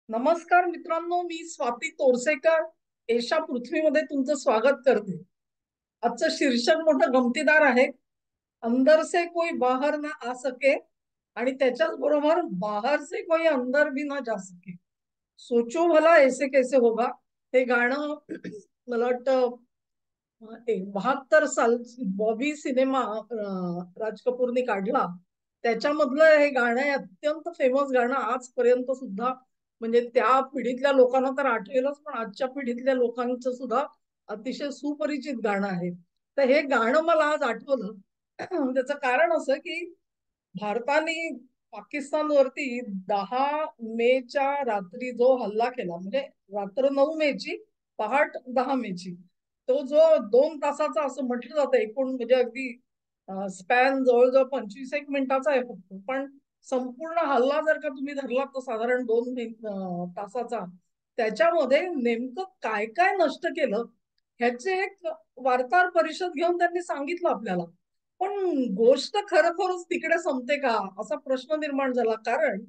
नमस्कार मित्रांनो, मी स्वाती तोरसेकर एशा पृथ्वीमध्ये तुमचं स्वागत करते. आजचं शीर्षक मोठं गमतीदार आहे. अंदर से कोई बाहर ना आ सके आणि त्याच्याच बरोबर बाहर से कोई अंदर भी ना जा सके. सोचो भला ऐसे कैसे होगा. हे गाणं मला वाटतं 72 साल बॉबी सिनेमा राज कपूरने काढला. त्याच्यामधलं हे गाणं आहे, अत्यंत फेमस गाणं आजपर्यंत सुद्धा. म्हणजे त्या पिढीतल्या लोकांना तर आठवेलच, पण आजच्या पिढीतल्या लोकांचं सुद्धा अतिशय सुपरिचित गाणं आहे. तर हे गाणं मला आज आठवलं. त्याचं कारण असं की भारताने पाकिस्तानवरती 10 मेच्या रात्री जो हल्ला केला, म्हणजे रात्र 9 मेची, पहाट 10 मेची, तो जो 2 तासाचा असं म्हटलं जातं एकूण, म्हणजे अगदी स्पॅन जवळजवळ 25 एक मिनिटाचा आहे फक्त, पण संपूर्ण हल्ला जर का तुम्ही धरला तर साधारण 2 तासाचा. त्याच्यामध्ये नेमकं काय काय नष्ट केलं ह्याचे एक वार्ताहर परिषद घेऊन त्यांनी सांगितलं आपल्याला. पण गोष्ट खरोखरच तिकडे संपते का असा प्रश्न निर्माण झाला. कारण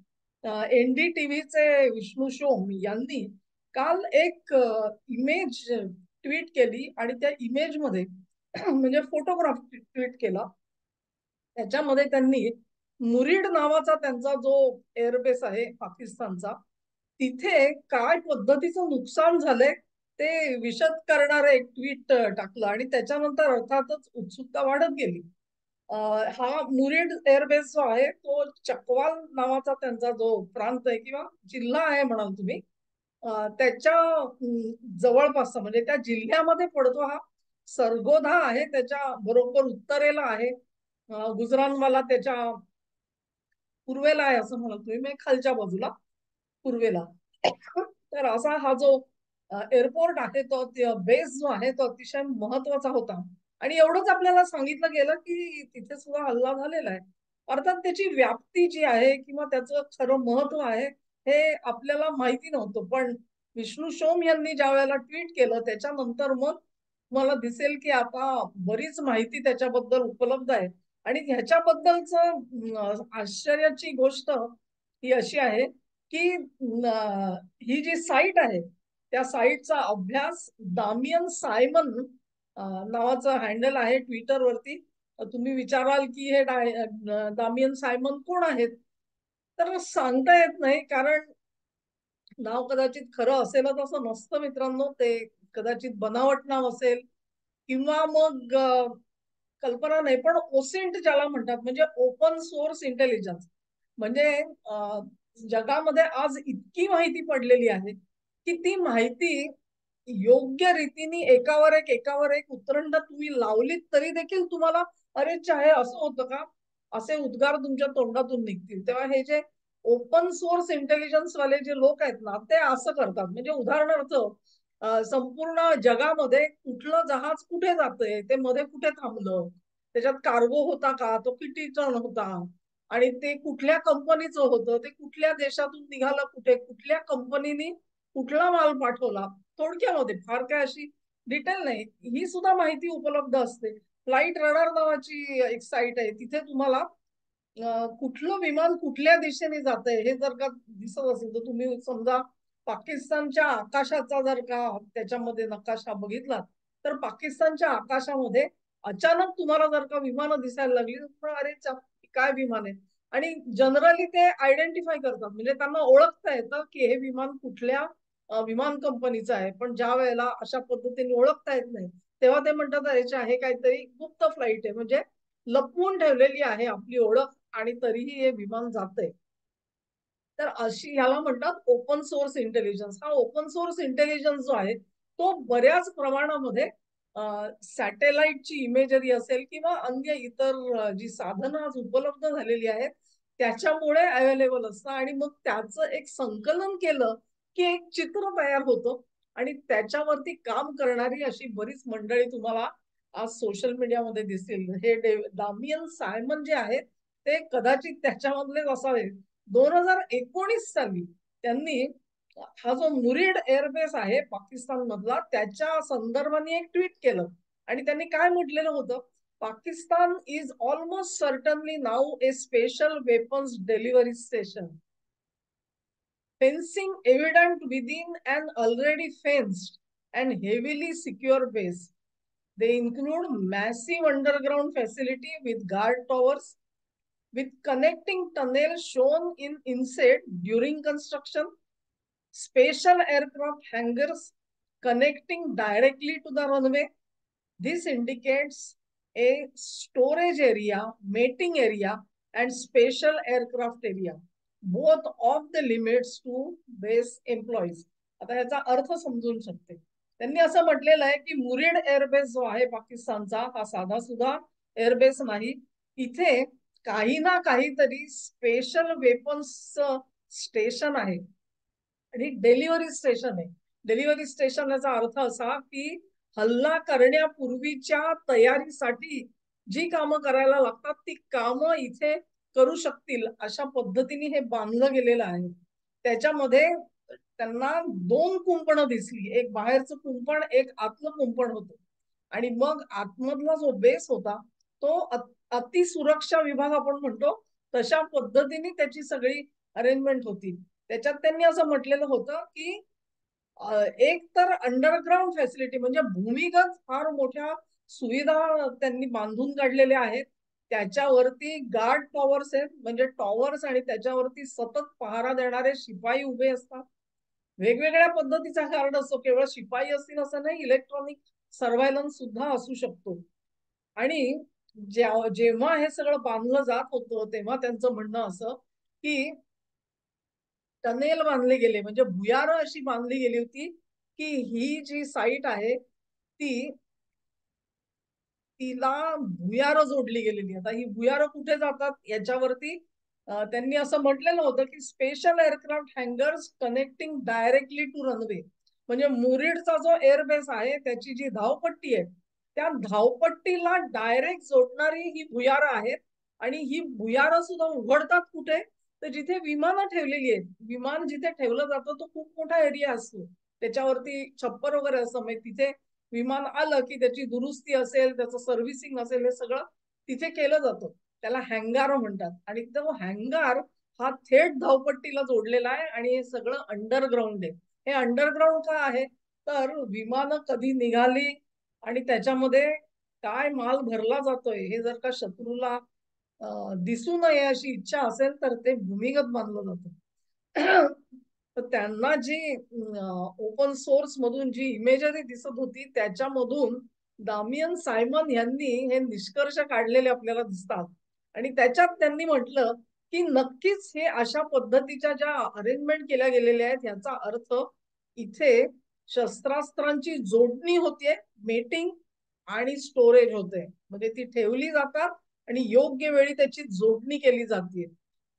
NDTVचे विष्णू सोम यांनी काल एक इमेज ट्विट केली आणि त्या इमेज मध्ये म्हणजे फोटोग्राफ ट्विट केला. त्याच्यामध्ये त्यांनी मुरीड नावाचा त्यांचा जो एअरबेस आहे पाकिस्तानचा, तिथे काय पद्धतीचं नुकसान झालंय ते विशद करणारं एक ट्विट टाकलं आणि त्याच्यानंतर अर्थातच उत्सुकता वाढत गेली. हा मुरीड एअरबेस जो आहे तो चकवाल नावाचा त्यांचा जो प्रांत आहे किंवा जिल्हा आहे म्हणाल तुम्ही, त्याच्या जवळपास म्हणजे त्या जिल्ह्यामध्ये पडतो हा. सरगोधा आहे त्याच्या बरोबर उत्तरेला आहे. गुजरानवाला त्याच्या पूर्वेला आहे असं म्हणत तुम्ही, म्हणजे खालच्या बाजूला पूर्वेला. तर असा हा जो एअरपोर्ट आहे, तो बेस जो आहे तो अतिशय महत्वाचा होता. आणि एवढंच आपल्याला सांगितलं गेलं की तिथे सुद्धा हल्ला झालेला आहे. अर्थात त्याची व्याप्ती जी आहे किंवा त्याचं खरं महत्व आहे हे आपल्याला माहिती नव्हतं. पण विष्णू सोम यांनी ज्या वेळेला ट्विट केलं त्याच्यानंतर मग मला दिसेल की आता बरीच माहिती त्याच्याबद्दल उपलब्ध आहे. आणि ह्याच्याबद्दलच आश्चर्याची गोष्ट ही अशी आहे की ही जी साईट आहे त्या साईटचा अभ्यास दामियन सायमन नावाचं हँडल आहे ट्विटर वरती. तुम्ही विचाराल की हे दामियन सायमन कोण आहेत, तर सांगता येत नाही. कारण नाव कदाचित खरं असेलच असं नसतं मित्रांनो. ते कदाचित बनावट नाव असेल किंवा मग कल्पना नाही. पण ओसिंट ज्याला म्हणतात म्हणजे ओपन सोर्स इंटेलिजन्स, म्हणजे जगामध्ये आज इतकी माहिती पडलेली आहे की ती माहिती योग्य रीतीने एकावर एक उतरंड तुम्ही लावलीत तरी देखील तुम्हाला अरे चाहे असं होतं का असे उद्गार तुमच्या तोंडातून निघतील. तेव्हा हे जे ओपन सोर्स इंटेलिजन्स वाले जे लोक आहेत ना ते असं करतात. म्हणजे उदाहरणार्थ संपूर्ण जगामध्ये कुठलं जहाज कुठे जातंय, ते मध्ये कुठे थांबलं, त्याच्यात कार्गो होता का, तो किती टन होता, आणि ते कुठल्या कंपनीचं होतं, ते कुठल्या देशातून निघालं, कुठे कुठल्या कंपनीने कुठला माल पाठवला. थोडक्यामध्ये फार काय अशी डिटेल नाही, ही सुद्धा माहिती उपलब्ध असते. फ्लाईट रडार नावाची एक साईट आहे, तिथे तुम्हाला कुठलं विमान कुठल्या दिशेने जात आहे हे जर का दिसत असेल तर तुम्ही समजा पाकिस्तानच्या आकाशाचा जर का त्याच्यामध्ये नकाशा बघितला तर पाकिस्तानच्या आकाशामध्ये अचानक तुम्हाला जर का विमानं दिसायला लागली तर अरे काय विमान आहे. आणि जनरली ते आयडेंटिफाय करतात, म्हणजे त्यांना ओळखता येतं की हे विमान कुठल्या विमान कंपनीचं आहे. पण ज्या वेळेला अशा पद्धतीने ओळखता येत नाही तेव्हा ते म्हणतात याच्या हे काहीतरी गुप्त फ्लाईट आहे, म्हणजे लपवून ठेवलेली आहे आपली ओळख आणि तरीही हे विमान जातंय. तर अशी ह्याला म्हणतात ओपन सोर्स इंटेलिजन्स. हा ओपन सोर्स इंटेलिजन्स जो आहे तो बऱ्याच प्रमाणामध्ये सॅटेलाइटची इमेजरी असेल किंवा अन्य इतर जी साधनं आज उपलब्ध झालेली आहेत त्याच्यामुळे अवेलेबल असतं. आणि मग त्याचं एक संकलन केलं की एक चित्र तयार होतं. आणि त्याच्यावरती काम करणारी अशी बरीच मंडळी तुम्हाला आज सोशल मीडियामध्ये दिसतील. हे दामियन सायमन जे आहेत ते कदाचित त्याच्यामधलेच असावे. 2019 साली त्यांनी हा जो मुरीड एअरबेस आहे पाकिस्तान मधला त्याच्या संदर्भाने एक ट्विट केलं. आणि त्यांनी काय म्हटलेलं होतं, Pakistan is almost certainly now A special weapons delivery station. fencing evident within an already fenced and heavily secure base. They include massive underground facility with guard towers, with connecting tunnels shown in inset during construction, special aircraft hangars connecting directly to the runway. This indicates a storage area, mating area, and special aircraft area, both off the limits to base employees. आता ह्याचा अर्थ समजून शकते. त्यांनी असं म्हटलेलं आहे की मुरीड एअरबेस जो आहे पाकिस्तानचा हा साधा सुद्धा एअरबेस नाही. इथे काही ना काहीतरी स्पेशल वेपन्स स्टेशन आहे आणि डिलिव्हरी स्टेशन आहे. डिलिव्हरी स्टेशन याचा अर्थ असा की हल्ला करण्यापूर्वीच्या तयारीसाठी जी कामं करायला लागतात ती कामं इथे करू शकतील अशा पद्धतीने हे बांधलं गेलेलं आहे. त्याच्यामध्ये त्यांना 2 कुंपणं दिसली, एक बाहेरचं कुंपण, एक आतलं कुंपण होतं. आणि मग आतमधला जो बेस होता तो अतिसुरक्षा विभाग आपण म्हणतो तशा पद्धतीने त्याची सगळी अरेंजमेंट होती. त्याच्यात त्यांनी असं म्हटलेलं होतं की एक तर अंडरग्राउंड फॅसिलिटी म्हणजे भूमिगत फार मोठ्या सुविधा त्यांनी बांधून काढलेल्या आहेत. त्याच्यावरती गार्ड टॉवर्स आहेत म्हणजे टॉवर्स आणि त्याच्यावरती सतत पहारा देणारे शिपाई उभे असतात. वेगवेगळ्या पद्धतीचा गार्ड असतो, केवळ शिपाई असतील असं नाही, इलेक्ट्रॉनिक सर्व्हायलन्स सुद्धा असू शकतो. आणि जेव्हा हे सगळं बांधलं जात होतं तेव्हा त्यांचं म्हणणं असं की टनेल बांधले गेले म्हणजे भुयारं अशी बांधली गेली होती की ही जी साईट आहे ती तिला भुयारं जोडली गेलेली. आता ही भुयारं कुठे जातात याच्यावरती त्यांनी असं म्हटलेलं होतं की special aircraft hangars connecting directly to runway. म्हणजे मुरीडचा जो एअरबेस आहे त्याची जी धावपट्टी आहे त्या धावपट्टीला डायरेक्ट जोडणारी ही भुयारं आहेत. आणि ही भुयारं सुद्धा उघडतात कुठे तर जिथे विमानं ठेवलेली आहेत. विमान जिथे ठेवलं जातं तो खूप मोठा एरिया असतो, त्याच्यावरती छप्पर वगैरे असतं. म्हणजे तिथे विमान आलं की त्याची दुरुस्ती असेल, त्याचं सर्व्हिसिंग असेल, हे सगळं तिथे केलं जातं. त्याला हँगार म्हणतात. आणि तो हँगार हा थेट धावपट्टीला जोडलेला आहे आणि हे सगळं अंडरग्राऊंड आहे. हे अंडरग्राऊंड का आहे तर विमानं कधी निघाली आणि त्याच्यामध्ये काय माल भरला जातोय हे जर का शत्रूला दिसू नये अशी इच्छा असेल तर ते भूमिगत बांधलं जातं. तर त्यांना जी ओपन सोर्स मधून जी इमेजरी दिसत होती त्याच्यामधून दामियन सायमन यांनी हे निष्कर्ष काढलेले आपल्याला दिसतात. आणि त्याच्यात त्यांनी म्हटलं की नक्कीच हे अशा पद्धतीच्या ज्या अरेंजमेंट केल्या गेलेल्या आहेत याचा अर्थ इथे शस्त्रास्त्रांची जोडणी होते, मेटिंग आणि स्टोरेज होते. म्हणजे ती ठेवली जातात आणि योग्य वेळी त्याची जोडणी केली जाते.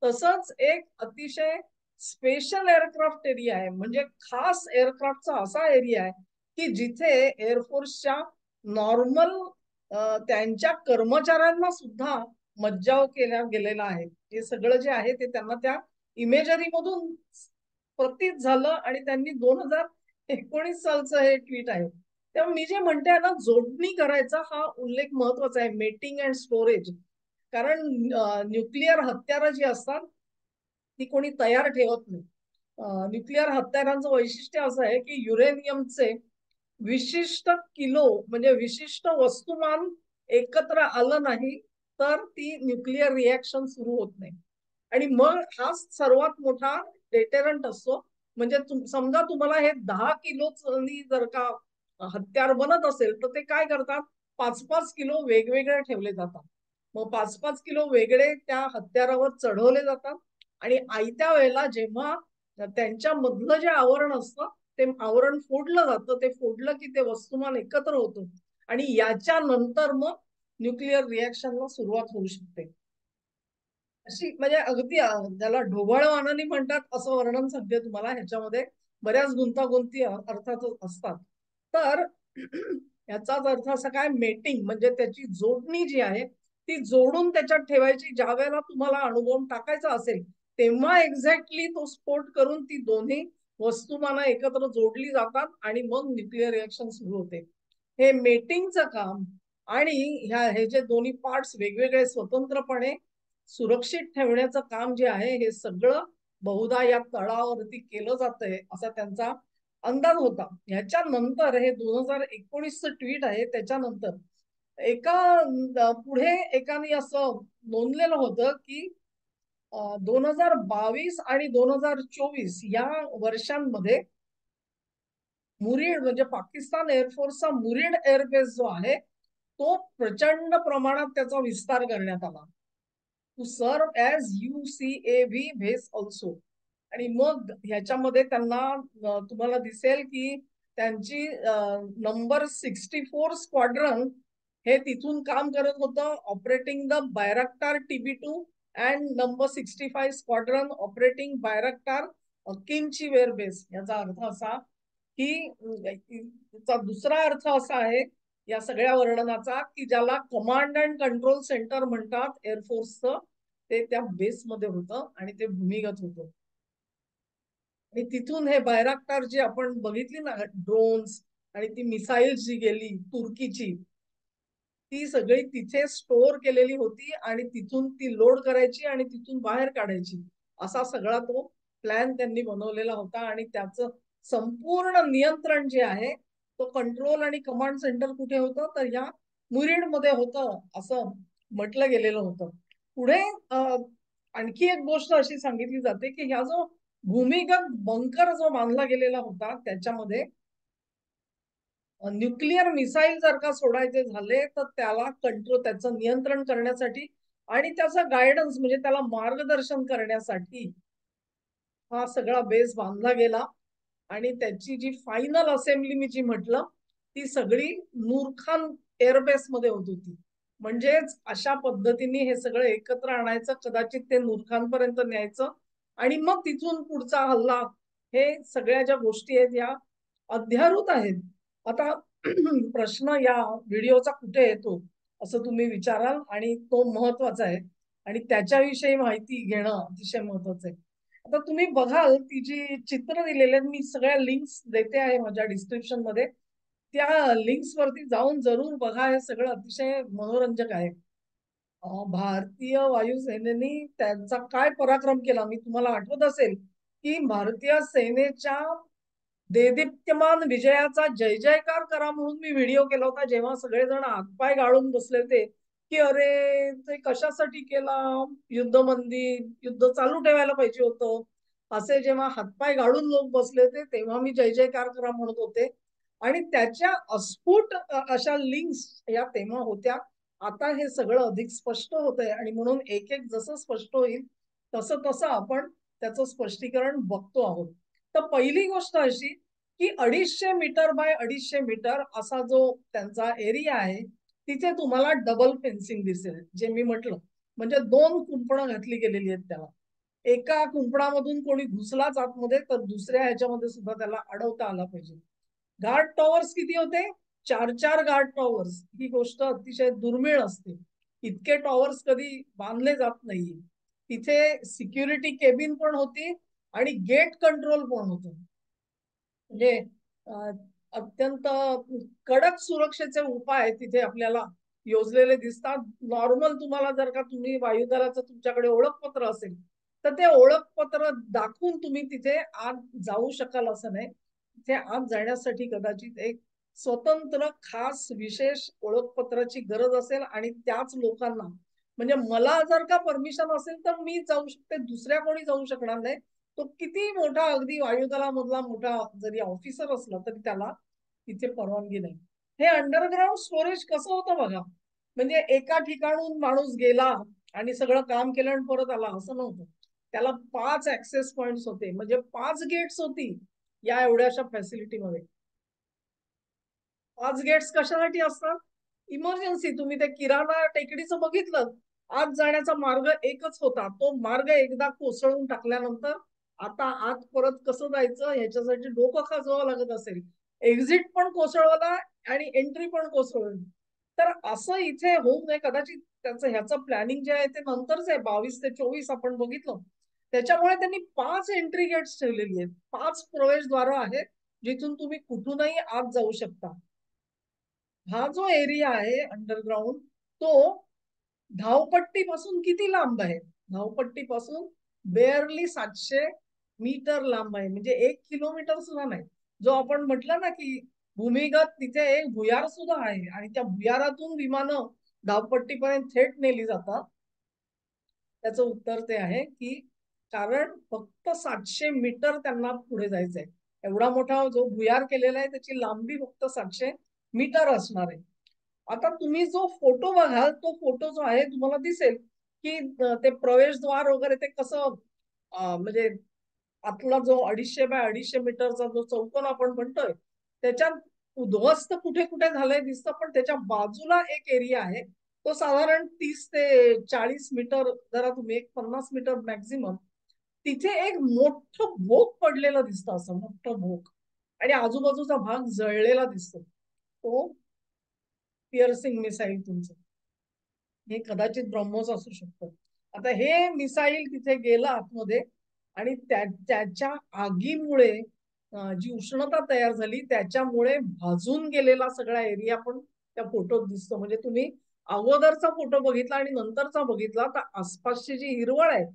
तसंच एक अतिशय स्पेशल एअरक्राफ्ट एरिया आहे म्हणजे खास एअरक्राफ्टचा असा एरिया आहे की जिथे एअरफोर्सच्या नॉर्मल त्यांच्या कर्मचाऱ्यांना सुद्धा मज्जाव केला गेलेला आहे. हे सगळं जे आहे ते त्यांना त्या इमेजरी मधून प्रतीत झालं आणि त्यांनी 2019 सालचं हे ट्विट आहे. तेव्हा मी जे म्हणते ना जोडणी करायचा हा उल्लेख महत्वाचा आहे, मेटिंग अँड स्टोरेज. कारण न्यूक्लिअर हत्यारं जी असतात ती कोणी तयार ठेवत नाही. न्यूक्लिअर हत्यारांचं वैशिष्ट्य असं आहे की युरेनियमचे विशिष्ट किलो म्हणजे विशिष्ट वस्तुमान एकत्र आलं नाही तर ती न्यूक्लिअर रिॲक्शन सुरू होत नाही. आणि मग हा सर्वात मोठा डेटेरंट असतो. म्हणजे समजा तुम्हाला हे 10 किलो जर का हत्यार बनत असेल तर ते काय करतात, 5-5 किलो वेगवेगळे ठेवले जातात. मग 5-5 किलो वेगळे त्या हत्यारावर चढवले जातात आणि आयत्या वेळेला जेव्हा त्यांच्या मधलं जे आवरण असतं ते आवरण फोडलं जातं. ते फोडलं की ते वस्तुमान एकत्र होतं आणि याच्या नंतर मग न्यूक्लिअर रिॲक्शनला सुरुवात होऊ शकते. अशी म्हणजे अगदी ज्याला ढोबळमानाने म्हणतात असं वर्णन सांगते तुम्हाला. ह्याच्यामध्ये बऱ्याच गुंतागुंती अर्थातच असतात. तर याचाच अर्थ असा काय, मेटिंग म्हणजे त्याची जोडणी जी आहे ती जोडून त्याच्यात ठेवायची. ज्या वेळेला तुम्हाला अणुबॉम्ब टाकायचा असेल तेव्हा एक्झॅक्टली तो स्फोट करून ती दोन्ही वस्तुमानं एकत्र जोडली जातात आणि मग न्यूक्लिअर रिॲक्शन सुरू होते. हे मेटिंगचं काम आणि हे जे दोन्ही पार्ट्स वेगवेगळे स्वतंत्रपणे सुरक्षित ठेवण्याचं काम जे आहे हे सगळं बहुधा या तळावरती केलं जातंय असा त्यांचा अंदाज होता. ह्याच्यानंतर हे 2019चं ट्विट आहे. त्याच्यानंतर पुढे एकाने असं नोंदलेलं होतं की 2022 आणि 2024 या वर्षांमध्ये मुरीड म्हणजे पाकिस्तान एअरफोर्सचा मुरीड एअरबेस जो आहे तो प्रचंड प्रमाणात त्याचा विस्तार करण्यात आला. To serve as UCAV base also. आणि मग ह्याच्यामध्ये त्यांना तुम्हाला दिसेल की त्यांची नंबर 64 स्क्वाड्रन हे तिथून काम करत होतं, operating the Bayraktar TB2 and number 65 squadron operating Bayraktar किंची वेअर बेस. याचा अर्थ असा की दुसरा अर्थ असा आहे या सगळ्या वर्णनाचा की ज्याला कमांड अँड कंट्रोल सेंटर म्हणतात एअरफोर्सचं, ते त्या बेसमध्ये होतं आणि ते भूमिगत होतं. आणि तिथून हे बायराक्टार जी आपण बघितली ना ड्रोन्स आणि ती मिसाईल जी गेली तुर्कीची, ती सगळी तिथे स्टोअर केलेली होती आणि तिथून ती लोड करायची आणि तिथून बाहेर काढायची. असा सगळा तो प्लॅन त्यांनी बनवलेला होता आणि त्याचं संपूर्ण नियंत्रण जे आहे तो कंट्रोल आणि कमांड सेंटर कुठे होतं तर ह्या मुरीड मध्ये होतं असं म्हटलं गेलेलं होतं. पुढे आणखी एक गोष्ट अशी सांगितली जाते की ह्या जो भूमिगत बंकर जो बांधला गेलेला होता त्याच्यामध्ये न्यूक्लिअर मिसाईल जर का सोडायचे झाले तर त्याला कंट्रोल त्याचं नियंत्रण करण्यासाठी आणि त्याचं गायडन्स म्हणजे त्याला मार्गदर्शन करण्यासाठी हा सगळा बेस बांधला गेला. आणि त्याची जी फायनल असेंब्ली मी जी म्हटलं ती सगळी नूरखान एअरबेस मध्ये होत होती. म्हणजेच अशा पद्धतीने हे सगळं एकत्र आणायचं, कदाचित ते नूरखान पर्यंत न्यायचं आणि मग तिथून पुढचा हल्ला. हे सगळ्या ज्या गोष्टी आहेत या अध्यारूत आहेत. आता प्रश्न या व्हिडिओचा कुठे येतो असं तुम्ही विचाराल आणि तो महत्वाचा आहे आणि त्याच्याविषयी माहिती घेणं अतिशय महत्वाचं आहे. आता तुम्ही बघाल ती जी चित्र दिलेले आहेत मी सगळ्या लिंक्स देते आहे माझ्या डिस्क्रिप्शन मध्ये, त्या लिंक्स वरती जाऊन जरूर बघा. हे सगळं अतिशय मनोरंजक आहे. भारतीय वायुसेनेनी त्यांचा काय पराक्रम केला मी तुम्हाला आठवत असेल की भारतीय सेनेच्या देदीप्यमान विजयाचा जय जयकार करा म्हणून मी व्हिडिओ केला होता, जेव्हा सगळेजण हातपाय गाळून बसले होते की अरे ते कशासाठी केला, युद्धबंदी युद्ध चालू ठेवायला पाहिजे होतं असे जेव्हा हातपाय गाळून लोक बसले होते तेव्हा मी जय जयकार करा म्हणत होते. आणि त्याच्या अस्फुट अशा लिंक्स या तेव्हा होत्या. आता हे सगळं अधिक स्पष्ट होत आहे आणि म्हणून एक एक जसं स्पष्ट होईल तसं तसं आपण त्याचं स्पष्टीकरण बघतो आहोत. तर पहिली गोष्ट अशी की 250 मीटर बाय 250 मीटर असा जो त्यांचा एरिया आहे तिथे तुम्हाला डबल फेन्सिंग दिसेल जे मी म्हटलं. म्हणजे 2 कुंपणं घातली गेलेली आहेत त्याला. एका कुंपणामधून कोणी घुसलाच आतमध्ये तर दुसऱ्या ह्याच्यामध्ये सुद्धा त्याला अडवता आला पाहिजे. गार्ड टॉवर्स किती होते? 4 गार्ड टॉवर्स. ही गोष्ट अतिशय दुर्मिळ असते. इतके टॉवर्स कधी बांधले जात नाहीये. तिथे सिक्युरिटी केबिन पण होती आणि गेट कंट्रोल पण होतं. म्हणजे अत्यंत कडक सुरक्षेचे उपाय तिथे आपल्याला योजलेले दिसतात. नॉर्मल तुम्हाला जर का तुम्ही वायुदलाचं तुमच्याकडे ओळखपत्र असेल तर ते ओळखपत्र दाखवून तुम्ही तिथे आत जाऊ शकाल असं नाही. तिथे आत जाण्यासाठी कदाचित एक स्वतंत्र खास विशेष ओळखपत्राची गरज असेल आणि त्याच लोकांना म्हणजे मला जर का परमिशन असेल तर मी जाऊ शकते, दुसऱ्या कोणी जाऊ शकणार नाही. तो किती मोठा अगदी वायुदलामधला मोठा जरी ऑफिसर असला तरी त्याला तिथे परवानगी नाही. हे अंडरग्राऊंड स्टोरेज कसं होतं बघा. म्हणजे एका ठिकाणून माणूस गेला आणि सगळं काम केलं आणि परत आला असं नव्हतं. त्याला 5 ऍक्सेस पॉइंट्स होते म्हणजे 5 गेट्स होती या एवढ्याशा फॅसिलिटीमध्ये. 5 गेट्स कशासाठी असतात? इमर्जन्सी. तुम्ही ते किराणा टेकडीचं बघितलं, आत जाण्याचा मार्ग एकच होता. तो मार्ग एकदा कोसळून टाकल्यानंतर आता आत परत कसं जायचं ह्याच्यासाठी डोकं खाजवावं लागत असेल. एक्झिट पण कोसळवला आणि एंट्री पण कोसळवली. तर असं इथे होऊ नये कदाचित. त्याचं ह्याचं प्लॅनिंग जे आहे ते नंतरच आहे. 22 ते 24 आपण बघितलं. त्याच्यामुळे त्यांनी 5 एंट्री गेट्स ठेवलेली आहेत. 5 प्रवेशद्वार आहेत जिथून तुम्ही कुठूनही आत जाऊ शकता. हा जो एरिया आहे अंडरग्राउंड तो धावपट्टीपासून किती लांब आहे? धावपट्टीपासून बेअरली 700 मीटर लांब आहे, म्हणजे 1 किलोमीटर सुद्धा नाही. जो आपण म्हटलं ना की भूमिगत तिथे एक भुयार सुद्धा आहे आणि त्या भुयारातून विमानं धावपट्टीपर्यंत थेट नेली जातात. त्याचं उत्तर ते आहे की कारण फक्त 700 मीटर त्यांना पुढे जायचंय. एवढा मोठा जो भुयार केलेला आहे त्याची लांबी फक्त 700 मीटर असणार आहे. आता तुम्ही जो फोटो बघाल तो फोटो जो आहे तुम्हाला दिसेल की ते प्रवेशद्वार वगैरे ते कसं म्हणजे आतला जो 250 बाय 250 मीटरचा जो चौकोन आपण म्हणतोय त्याच्यात उद्ध्वस्त कुठे कुठे झालंय दिसतं, पण त्याच्या बाजूला एक एरिया आहे. तो साधारण 30 ते 40 मीटर, जरा तुम्ही एक 50 मीटर मॅक्झिमम, तिथे एक मोठं भोग पडलेलं दिसतं, असं मोठं भोग, आणि आजूबाजूचा भाग जळलेला दिसतो. तो पिअर्सिंग मिसाईल तुमचं हे कदाचित ब्रह्मोस असू शकतं. आता हे मिसाईल तिथे गेलं आतमध्ये आणि त्याच्या आगीमुळे जी उष्णता तयार झाली त्याच्यामुळे भाजून गेलेला सगळा एरिया पण त्या फोटोत दिसतो. म्हणजे तुम्ही अगोदरचा फोटो बघितला आणि नंतरचा बघितला तर आसपासची जी हिरवळ आहे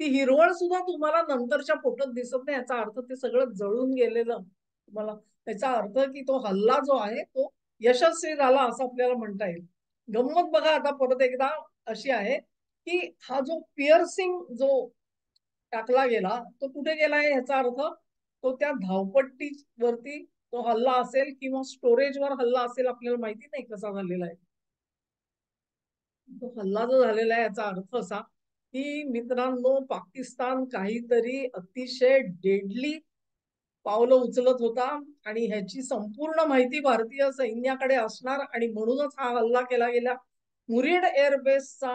ती हिरवळ सुद्धा तुम्हाला नंतरच्या फोटोत दिसत नाही. याचा अर्थ ते सगळं जळून गेलेलं तुम्हाला, त्याचा अर्थ की तो हल्ला जो आहे तो यशस्वी झाला असं आपल्याला म्हणता येईल. गंमत बघा आता परत एकदा अशी आहे की हा जो पिअर्सिंग जो टाकला गेला तो कुठे गेलाय, ह्याचा अर्थ तो त्या धावपट्टीवरती तो हल्ला असेल किंवा स्टोरेजवर हल्ला असेल, आपल्याला माहिती नाही कसा झालेला आहे. तो हल्ला जो झालेला आहे याचा अर्थ असा की मित्रांनो, पाकिस्तान काहीतरी अतिशय डेडली पावलं उचलत होता आणि ह्याची संपूर्ण माहिती भारतीय सैन्याकडे असणार आणि म्हणूनच हा हल्ला केला गेला. मुरीड एअरबेसचा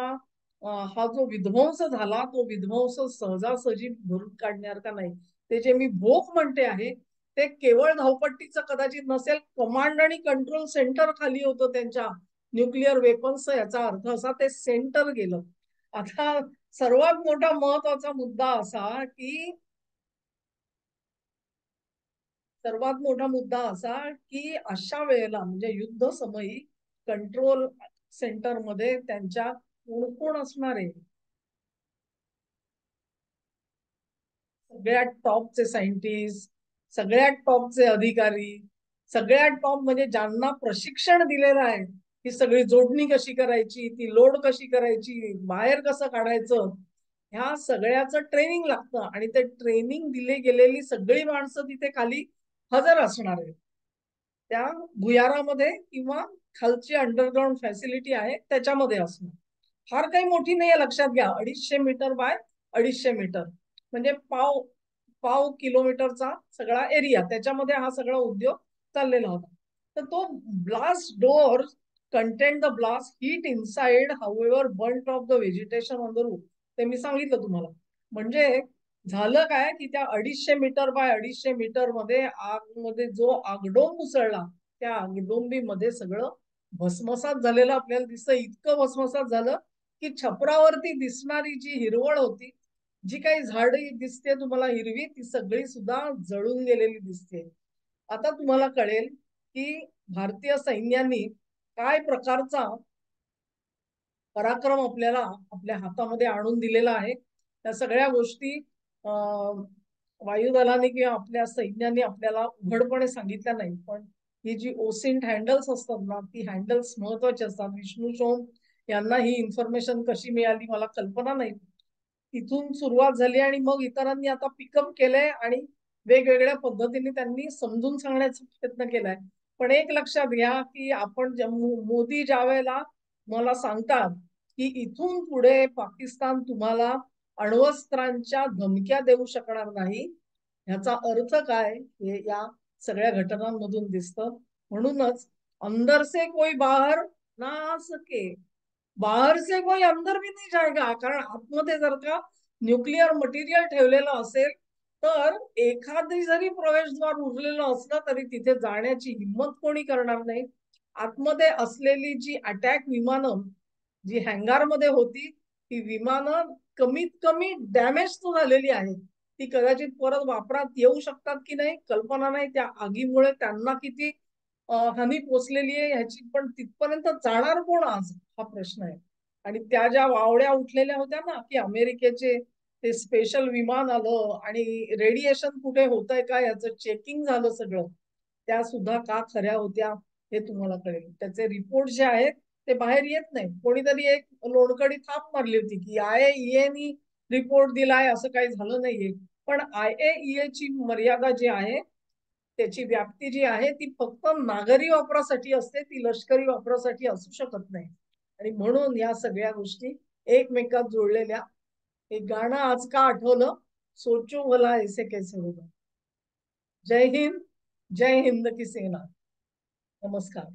हा जो विध्वंस झाला तो विध्वंस सहजासहजी भरून काढणार का नाही. ते जे मी भोग म्हणते आहे ते केवळ धावपट्टीचं कदाचित नसेल, कमांड आणि कंट्रोल सेंटर खाली होतं त्यांच्या न्यूक्लिअर वेपन्स. याचा अर्थ असा ते सेंटर गेलं. आता सर्वात मोठा महत्वाचा मुद्दा असा की सर्वात मोठा मुद्दा असा की अशा वेळेला म्हणजे युद्ध समयी कंट्रोल सेंटर मध्ये त्यांच्या कोण कोण असणारे सगळ्यात टॉपचे सायंटिस्ट, सगळ्यात टॉपचे अधिकारी, सगळ्यात टॉप म्हणजे ज्यांना प्रशिक्षण दिलेलं आहे ही सगळी जोडणी कशी करायची, ती लोड कशी करायची, बाहेर कसं काढायचं, ह्या सगळ्याचं ट्रेनिंग लागतं आणि ते ट्रेनिंग दिले गेलेली सगळी माणसं तिथे खाली हजर असणार आहे त्या भुयारामध्ये किंवा खालची अंडरग्राऊंड फॅसिलिटी आहे त्याच्यामध्ये असणं फार काही मोठी नाही आहे. लक्षात घ्या, 250 बाय 250 मीटर म्हणजे पाव पाव किलोमीटरचा सगळा एरिया, त्याच्यामध्ये हा सगळा उद्योग चाललेला होता. तर तो blast door contained the blast heat inside however burnt off the vegetation on the roof. ते मी सांगितलं तुम्हाला. म्हणजे झालं काय की त्या 250 मीटर बाय 250 मीटर मध्ये आग मध्ये जो आगडोंब उसळला त्या आगडोंबीमध्ये सगळं भस्मसात झालेलं आपल्याला दिसतं. इतकं भस्मसात झालं की छपरावरती दिसणारी जी हिरवळ होती, जी काही झाडी दिसते तुम्हाला हिरवी, ती सगळी सुद्धा जळून गेलेली दिसते. आता तुम्हाला कळेल की भारतीय सैन्यानी काय प्रकारचा पराक्रम आपल्याला आपल्या हातामध्ये आणून दिलेला आहे. त्या सगळ्या गोष्टी वायुदलाने किंवा आपल्या सैन्याने आपल्याला उघडपणे सांगितल्या नाही, पण ही जी ओसिंट हँडल्स असतात ना ती हँडल्स महत्वाची असतात. विष्णू सोम यांना ही इन्फॉर्मेशन कशी मिळाली मला कल्पना नाही. तिथून सुरुवात झाली आणि मग इतरांनी आता पिकअप केलंय आणि वेगवेगळ्या पद्धतीने त्यांनी समजून सांगण्याचा प्रयत्न केलाय. पण एक लक्षात घ्या की आपण मोदी ज्या वेळेला मला सांगतात की इथून पुढे पाकिस्तान तुम्हाला अण्वस्त्रांच्या धमक्या देऊ शकणार नाही, ह्याचा अर्थ काय हे या सगळ्या घटनांमधून दिसतं. म्हणूनच अंदर से कोई बाहर ना आ सके, बाहर से कोई अंदर भी नहीं जाएगा. कारण आतमध्ये जर का न्यूक्लिअर मटेरियल ठेवलेलं असेल तर एखादी जरी प्रवेशद्वार उरलेलं असलं तरी तिथे जाण्याची हिंमत कोणी करणार नाही. आतमध्ये असलेली जी अटॅक विमानं जी हँगारमध्ये होती ती विमानं कमीत कमी डॅमेज तो झालेली आहेत. ती कदाचित परत वापरात येऊ शकतात की नाही कल्पना नाही. त्या आगीमुळे त्यांना किती हानी पोचलेली आहे ह्याची, पण तिथपर्यंत जाणार कोण आज हा प्रश्न आहे. आणि त्या ज्या वावड्या उठलेल्या होत्या ना की अमेरिकेचे ते स्पेशल विमान आलं आणि रेडिएशन कुठे होत आहे का याचं चेकिंग झालं सगळं, त्या सुद्धा का खऱ्या होत्या हे तुम्हाला कळेल. त्याचे रिपोर्ट जे आहेत ते बाहेर येत नाही. कोणीतरी एक लोणकडी थाप मारली होती की IAEA नी रिपोर्ट दिलाय, असं काही झालं नाहीये. पण IAEA ची मर्यादा जी आहे, त्याची व्याप्ती जी आहे ती फक्त नागरी वापरासाठी असते, ती लष्करी वापरासाठी असू शकत नाही. आणि म्हणून या सगळ्या गोष्टी एकमेकात जोडलेल्या. हे गाणं आज का आठवलं? सोचो भला ऐसे कैसे होगा. जय हिंद, जय हिंद की सेना. नमस्कार.